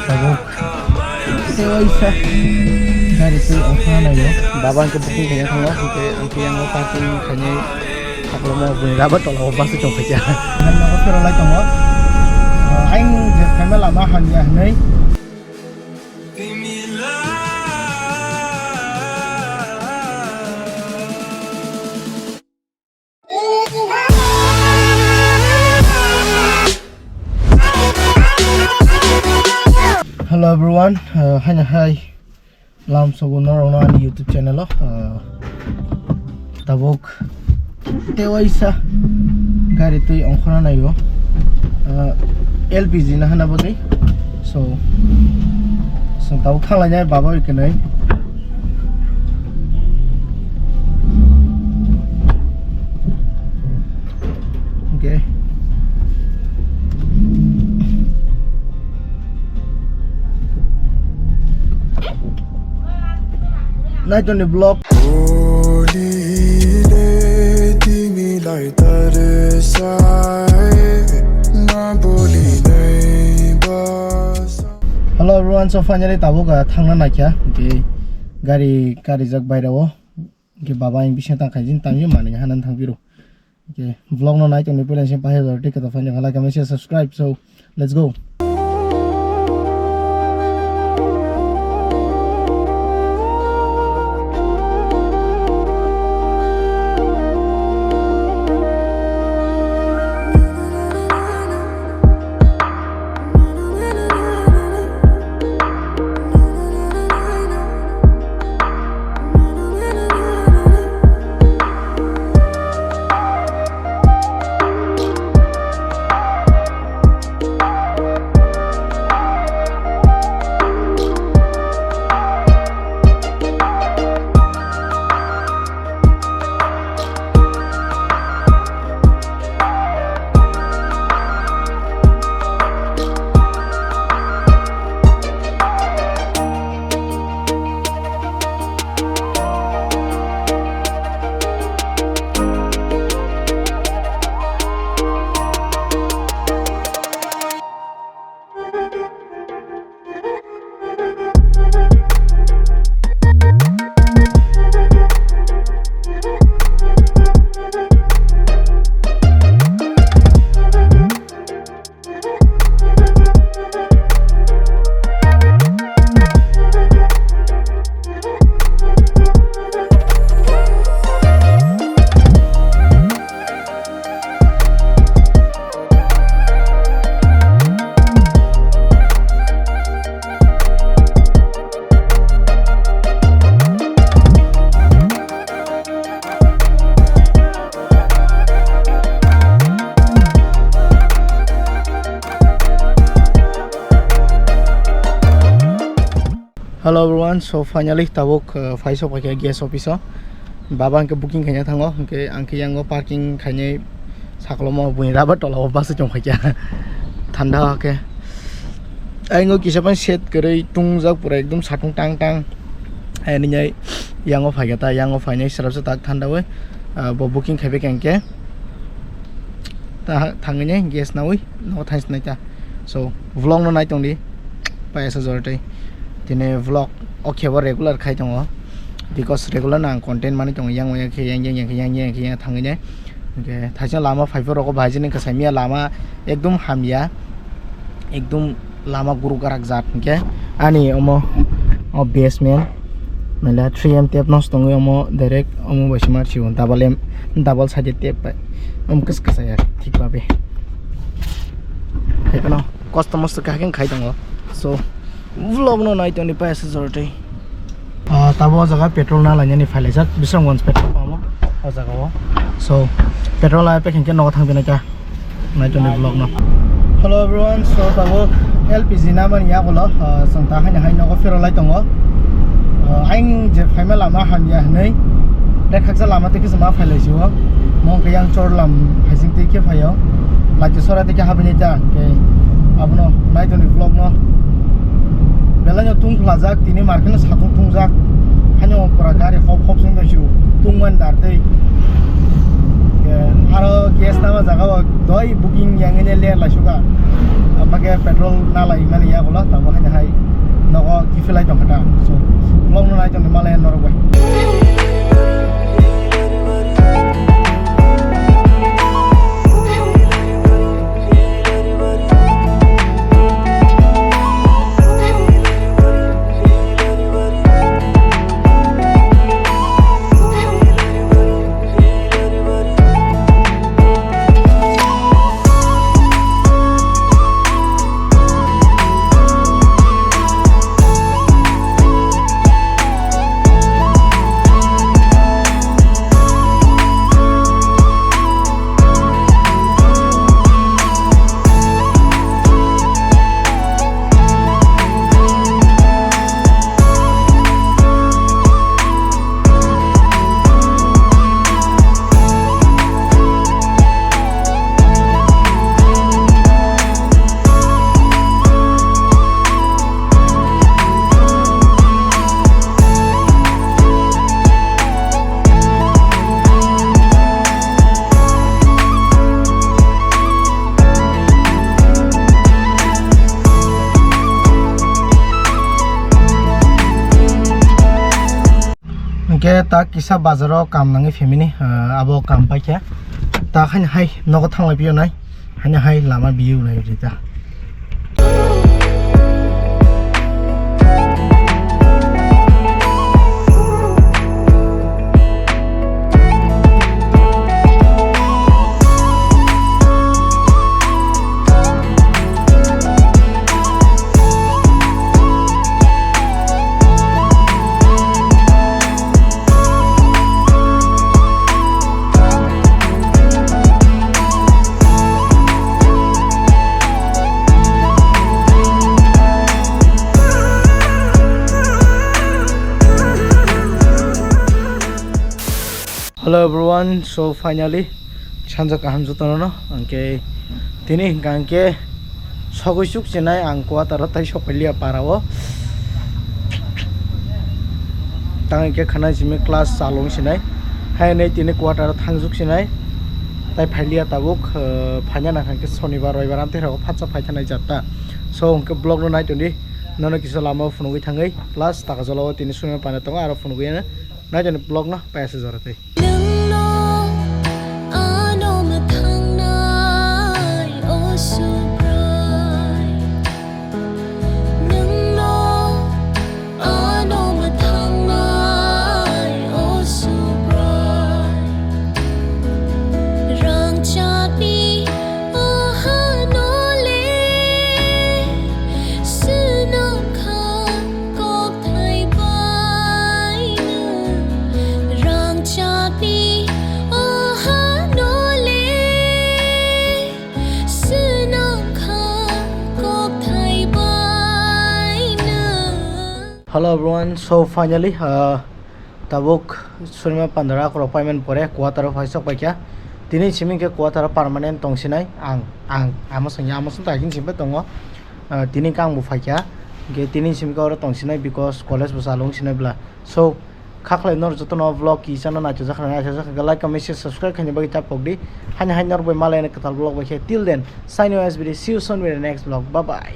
Tabuk Tewaisa Dari itu offline ayo Baban ke booking kayaknya tanggal Angke yang mau parking kayaknya Aku mau punya dapat kalau bas itu coba aja Dan aku kira lagi tanggal Anh Jeff kami lama hanya nih Hello everyone, hanya hai lam sogunor on YouTube channel lo. Tabuk tewaisa gari tu ongkona na yo. LPG na hana bagai. So tabuk kang lanya baba ikenai. Okay. Night on the block. Hello everyone, so finally tabuk thangna naikya ke gari jak bairawo ke baba ing bisna tangkhaijin tangje mane hanan thangbiru ke vlog no night on the plan sem pahe dorte ka fanya hala kame subscribe, so let's go. Hello everyone, so finally tabuk Phaising pakai gas office baba ke booking kanya thango ke angke yang parking kanya saklo mau punya dapat tolong bas itu pakai thanda ke ayo kisapan set kere tungjak pura ekdom satung tang tang ini nyai yang pakai ta yang pakai serap setak thanda we booking kabe kengke ta thangnya gas nawi no thanks naita so vlog no night only paisa zorte Tine vlog okay wa regular khai tongo because regular na content mani tongo yang thangnya okay thaja lama fiber ko bhajine ka samia lama ekdum hamia ekdum lama guru karak jat ke ani omo basement mela 3m tape nos tongo omo direct omo basimar chiun double sided tape kas ya thik babe ekano customers ka hakin khai tongo so vlog no night on the paisa zorte tabo jaga petrol na lanya ni Phaising Birhramganj petrol pamo o jaga o so petrol la pe khenke no thangbe na ka night on the vlog no. Hello everyone, so tabo LPG na man Yagulo sangta hai no fero lai tongo aing je phaima lama hanya nei rekhaksa lama te kisma phailaisiwa mong ke yang chor lam Phaising te ke phayo lati sora te ke habni ta ke abno night on the vlog no belanya tung plazak tini markena satu tungjak hanya pura gari hop sing basiu tungman darte haro gas nama jaga doi booking yang ini liar la suka apake petrol na la imani ya bola tabo hanya vlog no naik tong malay norway. Ke ta kisa bazaro kam nangi family abo kam paikya ta khan hai nogo thanglai biyo nai hanya hai lama biyo nai rita Hello everyone, so finally chanza kaham jutano no angke tini gangke sogusuk sinai angko atara tai sopelia parawo tangke khana jimi class salong sinai hai nei tini quarter thangjuk sinai tai phailia tabuk phanya na khangke shonibar roibar ante ro phatsa phaithanai jatta so angke blog no nai toni nono kisa lama phunugui thangai plus taka jolo tini sunai pana tonga aro phunugui na nai toni blog na paise jorate Hello everyone, so finally tabuk sunima pandara ko appointment pore quarter phaisok paikya tini chiming ke quarter permanent tongsinai ang amasang takin simpe tongo tini kang bu phaikya ge tini chiming ko tongsinai because college bu salong sinai bla so khaklai nor jotono vlog ki chana na chakhana like comment subscribe khani bagi tap pokdi hanya nor boy malai na katal vlog ba till then sign you SBD, see you soon with the next vlog, bye bye.